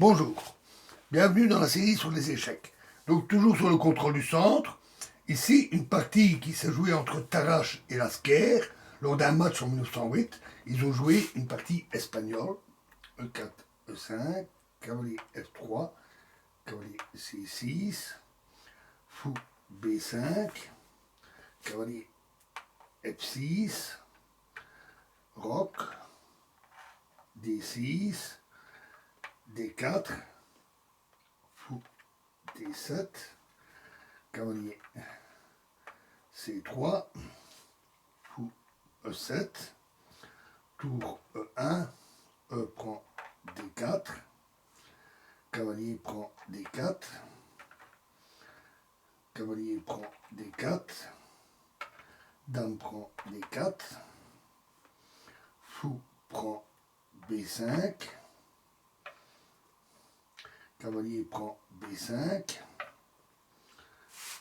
Bonjour, bienvenue dans la série sur les échecs. Donc toujours sur le contrôle du centre. Ici, une partie qui s'est jouée entre Tarrasch et Lasker lors d'un match en 1908. Ils ont joué une partie espagnole. E4, E5, cavalier F3, cavalier C6, fou B5, cavalier F6, roc, D6, D4, fou D7, cavalier C3, fou E7, tour E1, E prend D4, cavalier prend D4, cavalier prend D4, dame prend D4, fou prend B5, cavalier prend B5,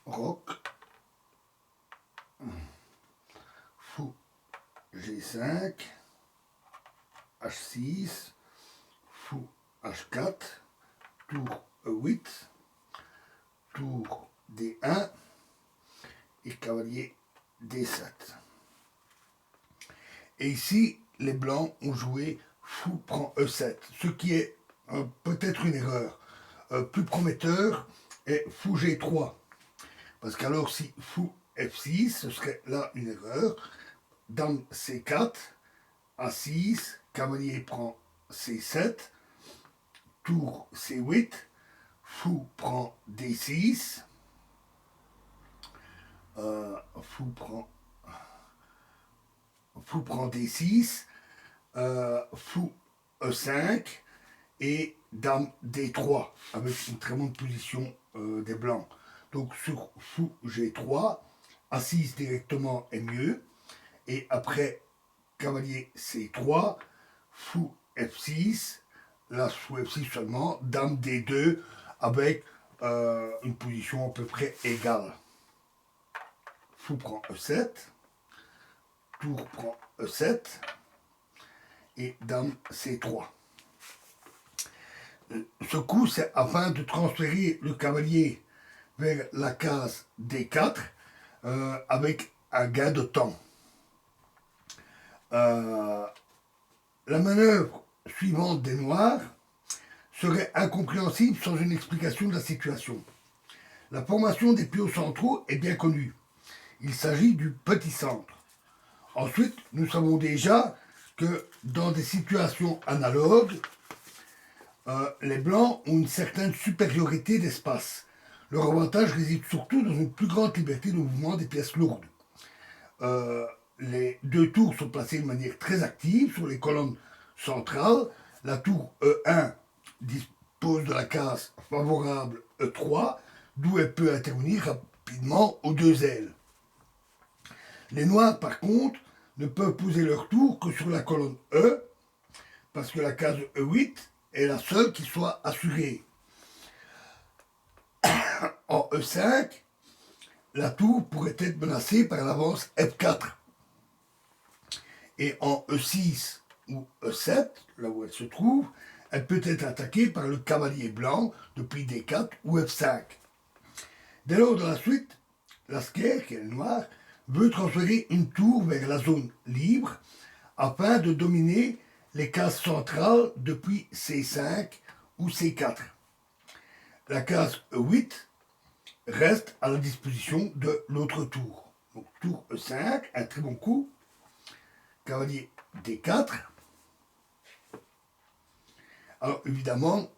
roc, fou G5, H6, fou H4, tour E8, tour D1 et cavalier D7. Et ici, les blancs ont joué fou prend E7, ce qui est peut-être une erreur. Plus prometteur est fou G3. Parce qu'alors, si fou F6, ce serait là une erreur. Dame C4, A6, cavalier prend C7, tour C8, fou prend D6, fou prend D6, fou E5 et dame D3 avec une très bonne position des blancs. Donc sur fou G3, A6 directement est mieux. Et après cavalier C3, fou F6, là fou F6 seulement, dame D2 avec une position à peu près égale. Fou prend E7, tour prend E7 et dame C3. Ce coup, c'est afin de transférer le cavalier vers la case D4 avec un gain de temps. La manœuvre suivante des Noirs serait incompréhensible sans une explication de la situation. La formation des pions centraux est bien connue. Il s'agit du petit centre. Ensuite, nous savons déjà que dans des situations analogues, les Blancs ont une certaine supériorité d'espace. Leur avantage réside surtout dans une plus grande liberté de mouvement des pièces lourdes. Les deux tours sont placées de manière très active sur les colonnes centrales. La tour E1 dispose de la case favorable E3, d'où elle peut intervenir rapidement aux deux ailes. Les Noirs, par contre, ne peuvent poser leur tour que sur la colonne E, parce que la case E8 est la seule qui soit assurée. En E5, la tour pourrait être menacée par l'avance F4. Et en E6 ou E7, là où elle se trouve, elle peut être attaquée par le cavalier blanc depuis D4 ou F5. Dès lors, dans la suite, Lasker, qui est le noir, veut transférer une tour vers la zone libre afin de dominer les cases centrales depuis C5 ou C4. La case E8 reste à la disposition de l'autre tour. Donc tour E5, un très bon coup. Cavalier D4. Alors évidemment,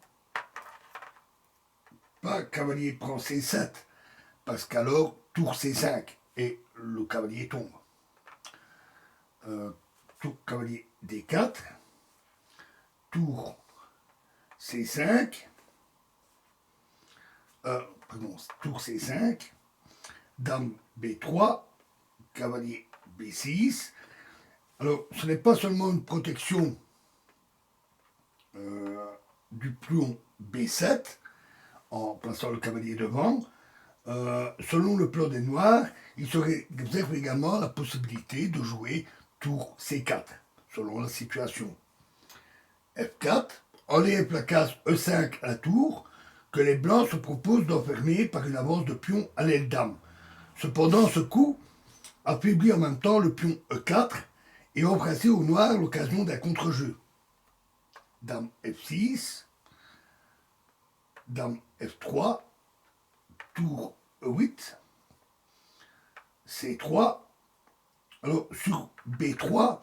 pas cavalier prend C7, parce qu'alors tour C5 et le cavalier tombe. Tour cavalier D4, tour C5, tour C5, dame B3, cavalier B6. Alors, ce n'est pas seulement une protection du pion B7 en plaçant le cavalier devant. Selon le plan des Noirs, il se réserve également la possibilité de jouer tour C4, selon la situation. F4, en les plaquage E5 à la tour que les blancs se proposent d'enfermer par une avance de pion à l'aile dame. Cependant, ce coup affaiblit en même temps le pion E4 et offre ainsi au noir l'occasion d'un contre-jeu. Dame F6, Dame F3, tour E8, C3. Alors sur B3,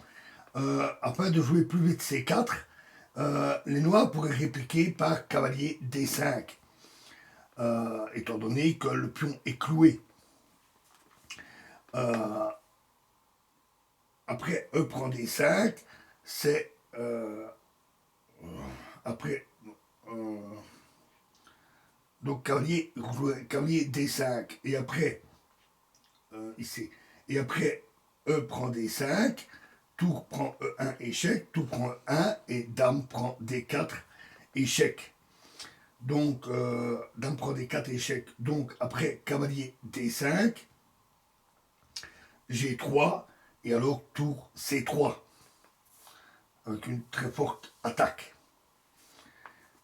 afin de jouer plus vite C4, les noirs pourraient répliquer par cavalier D5, étant donné que le pion est cloué. Après E prend D5, c'est après donc cavalier D5 et après ici et après E prend D5, tour prend E1 échec, tour prend E1 et dame prend D4 échec. Donc dame prend D4 échec. Donc après cavalier D5, G3 et alors tour C3 avec une très forte attaque.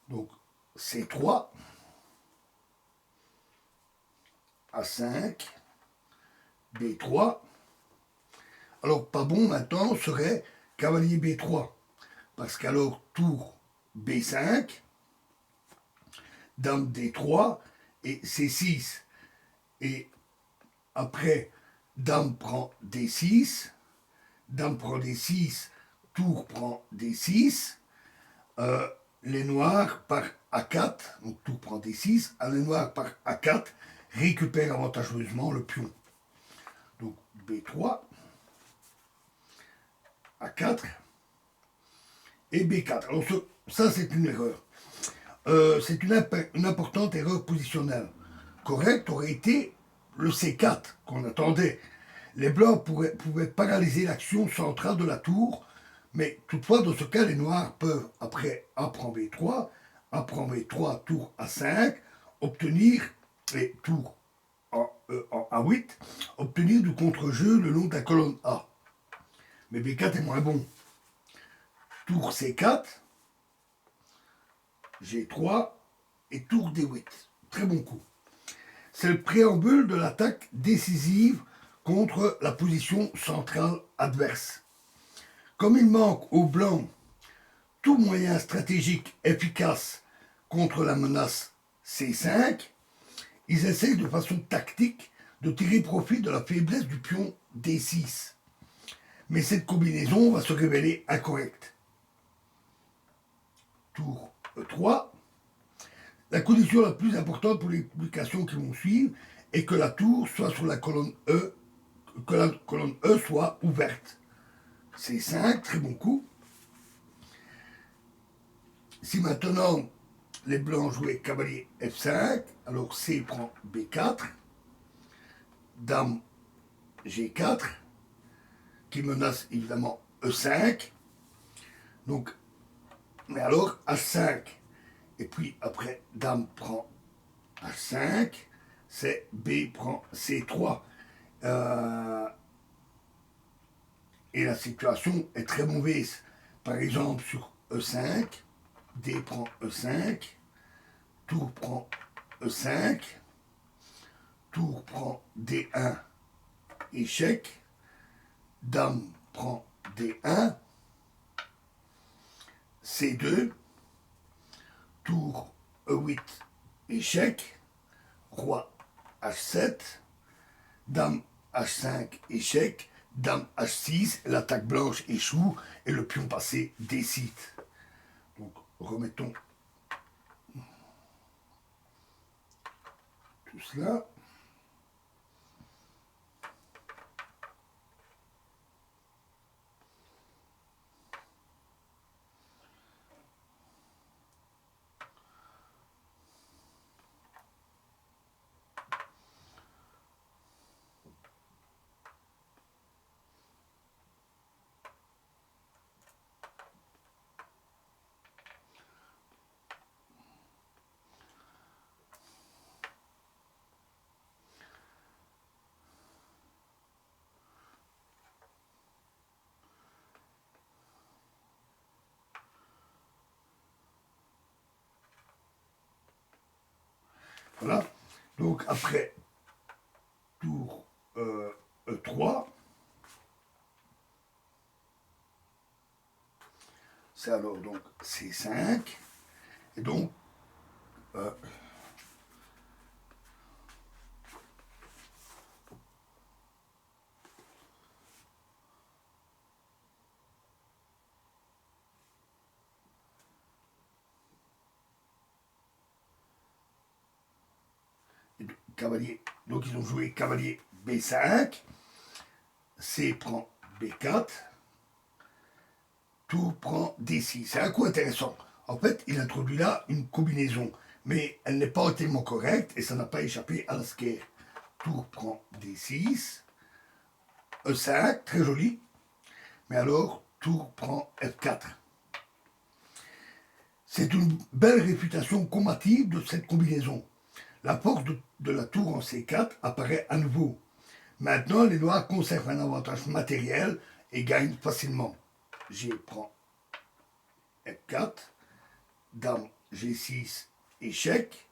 Donc C3, A5, B3. Alors pas bon maintenant serait cavalier B3 parce qu'alors tour B5, dame D3 et C6 et après dame prend D6, dame prend D6, tour prend D6, les noirs par A4, donc tour prend D6, les noirs par A4 récupèrent avantageusement le pion. Donc B3, A4 et B4. Alors ça c'est une erreur. C'est une importante erreur positionnelle. Correct aurait été le C4 qu'on attendait. Les blancs pouvaient paralyser l'action centrale de la tour, mais toutefois, dans ce cas, les noirs peuvent, après A prend B3, A prend B3, tour A5, obtenir, et tour en A8, obtenir du contre-jeu le long de la colonne A. Mais B4 est moins bon. Tour C4, G3 et tour D8. Très bon coup. C'est le préambule de l'attaque décisive contre la position centrale adverse. Comme il manque aux blancs tout moyen stratégique efficace contre la menace C5, ils essayent de façon tactique de tirer profit de la faiblesse du pion D6. Mais cette combinaison va se révéler incorrecte. Tour E3. La condition la plus importante pour les publications qui vont suivre est que la tour soit sur la colonne E, que la colonne E soit ouverte. C5, très bon coup. Si maintenant les blancs jouaient cavalier F5, alors C prend B4, dame G4, qui menace évidemment E5. Donc, mais alors A5, et puis après dame prend A5, c'est B prend C3. Et la situation est très mauvaise. Par exemple, sur E5, D prend E5, tour prend E5, tour prend D1, échec, dame prend D1, C2, tour E8, échec, roi H7, dame H5, échec, dame H6, l'attaque blanche échoue et le pion passé décide. Donc remettons tout cela. Voilà. Donc après tour E3, c'est alors donc C5, et donc cavalier, donc ils ont joué cavalier B5, C prend B4, tour prend D6. C'est un coup intéressant. En fait, il introduit là une combinaison, mais elle n'est pas entièrement correcte et ça n'a pas échappé à la scare. Tour prend D6, E5, très joli, mais alors tour prend F4. C'est une belle réfutation combative de cette combinaison. La force de la tour en C4 apparaît à nouveau. Maintenant, les noirs conservent un avantage matériel et gagnent facilement. G prend F4, dame G6, échec,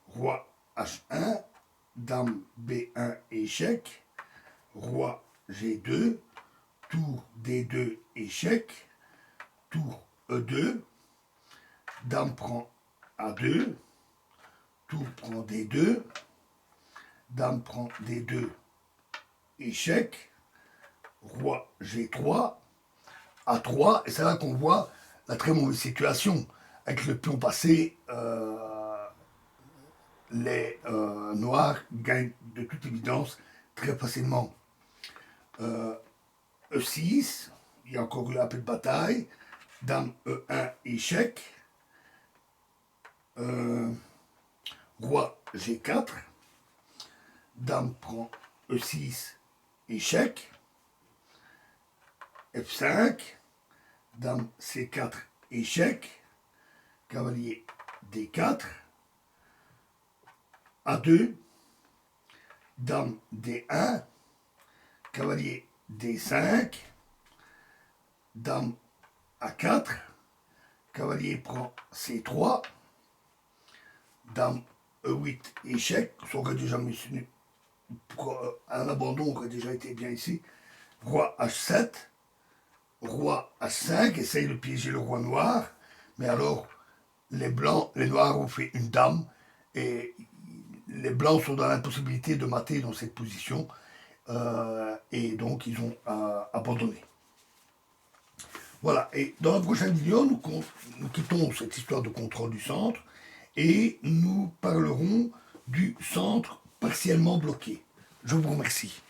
roi H1, dame B1, échec, roi G2, tour D2, échec, tour E2, dame prend A2, tour prend D2, dame prend D2, échec, roi G3, A3, et c'est là qu'on voit la très mauvaise situation. Avec le pion passé, les noirs gagnent de toute évidence très facilement. E6, il y a encore eu un peu de bataille, dame E1, échec, roi G4, dame prend E6, échec, F5, dame C4, échec, cavalier D4, A2, dame D1, cavalier D5, dame A4, cavalier prend C3, dame E8, échec, ça aurait déjà mis un abandon aurait déjà été bien ici, roi H7, roi H5, essaye de piéger le roi noir, mais alors les blancs, les noirs ont fait une dame, et les blancs sont dans l'impossibilité de mater dans cette position, et donc ils ont abandonné. Voilà, et dans la prochaine vidéo, nous quittons cette histoire de contrôle du centre, et nous parlerons du centre partiellement bloqué. Je vous remercie.